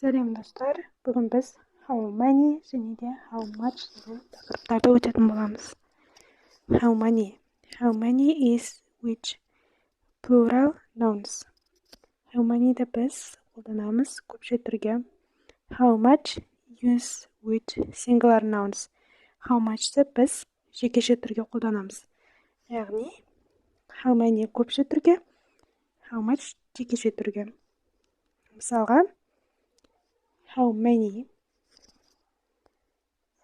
Сәлем достар, бүгін біз how many және де how much деген тақырыптарды өтетін боламыз. How many is which plural nouns. How many'ді біз қолданамыз көпше түрге. How much use with singular nouns. How much'ті біз жекеше түрге қолданамыз. Яғни how many көпше түрге, how much жекеше түрге. Мысалға, how many.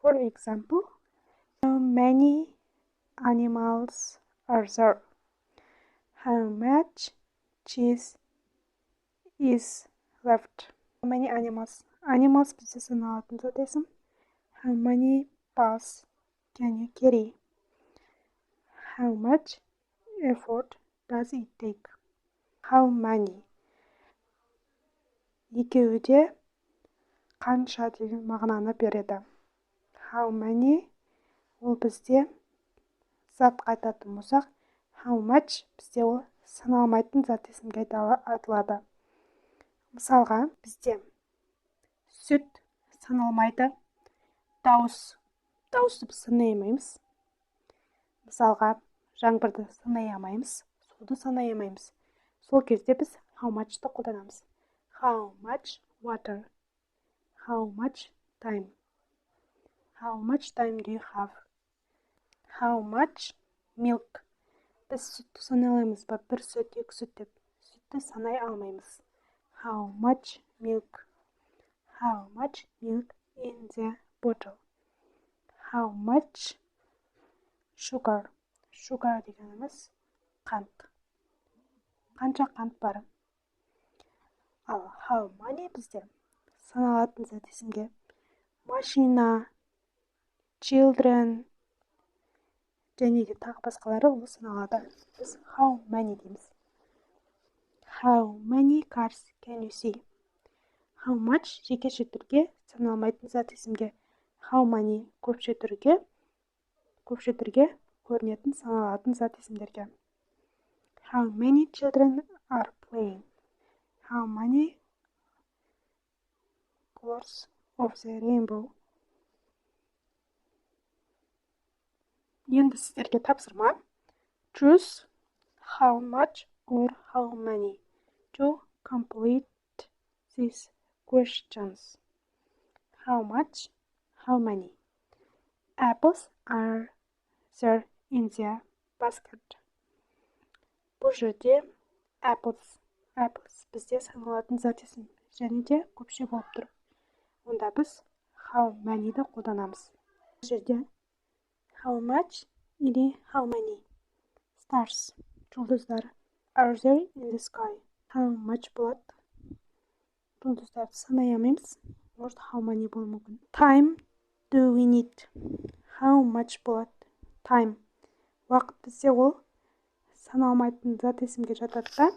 For example, how many animals are there? How much cheese is left? How many animals? Animals бізде саналатын зат есім. How many balls can you carry? How much effort does it take? How many? Екеуі де қанша деген мағынаны береді. How many ол бізде зат айтатын болсақ, how much бізде ол саналмайтын зат есімге айтылады. Мысалға, бізде сүт саналмайды, дауысты біз санай алмаймыз. Мысалға, жаңбырды санай алмаймыз, суды санай алмаймыз. Сол кезде біз how much'ты қолданамыз. How much water? How much time? How much time do you have? How much milk? Біз сүтті санай аламыз ба? Бір сүт, екі сүт деп. Сүтті санай алмаймыз. How much milk? How much milk in the bottle? How much sugar? Sugar дегеніміз қант. Қанша қант бар? Ал how many бізде саналатын зат есімге машина, children және де тағы басқалары ол саналады. Біз how many дейміз. How many cars can you see? How much жекеше түрге саналмайтын зат есімге. How many көпше түрге көрінетін саналатын зат есімдерге. How many children are playing? How many colors of the rainbow? Енді сіздерге тапсырма. Choose how much or how many to complete these questions. How much, how many? Apples are there in the basket. Бұл жерде apples бізде саналатын зат есім және де көпше болып тұр. Онда біз how many'ді қолданамыз. Бұл жерде how much или how many stars жұлдыздар are there in the sky. How much болады? Жұлдыздарды санай алмаймыз. Может how many болуы мүмкін. Time do we need? How much болады? Time. Уақыт бізде ол саналмайтын зат есімге жатады да.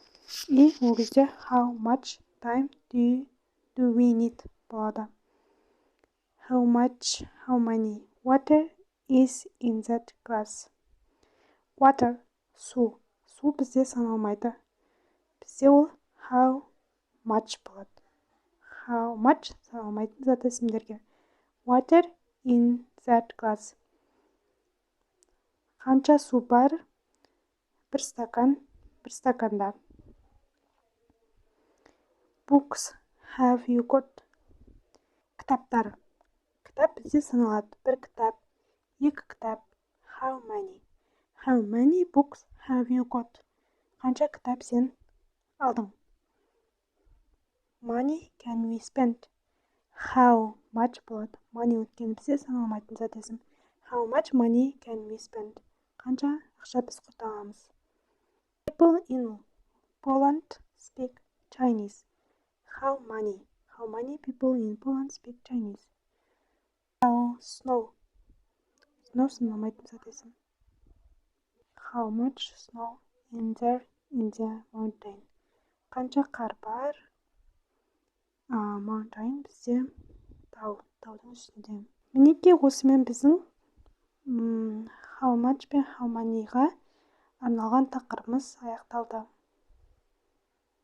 И ол кезде how much time do we need болады. How much, how many? Water is in that glass. Water, су. Су бізде саналмайды. Бізде ол how much болады. How much саналмайтын зат есімдерге. Water in that glass. Қанша су бар? Бір стаканда. Books have you got? Кітаптар. Кітап бізде саналады. Бір кітап, екі кітап. How many? How many books have you got? Қанша кітап сен алдың? Money can we spend? How much болады? Money өткен бізде саналмайтын зат есім. How much money can we spend? Қанша ақша біз құртамыз? People in Poland speak Chinese. How many? How many people in Poland speak Chinese? How snow? Snow саналмайтын зат есім. How much snow in the mountain? Қанша қар бар? Mountain бізде таудың үстінде. Мінекей осымен біздің how much пен how many'ға арналған тақырыбымыз аяқталды.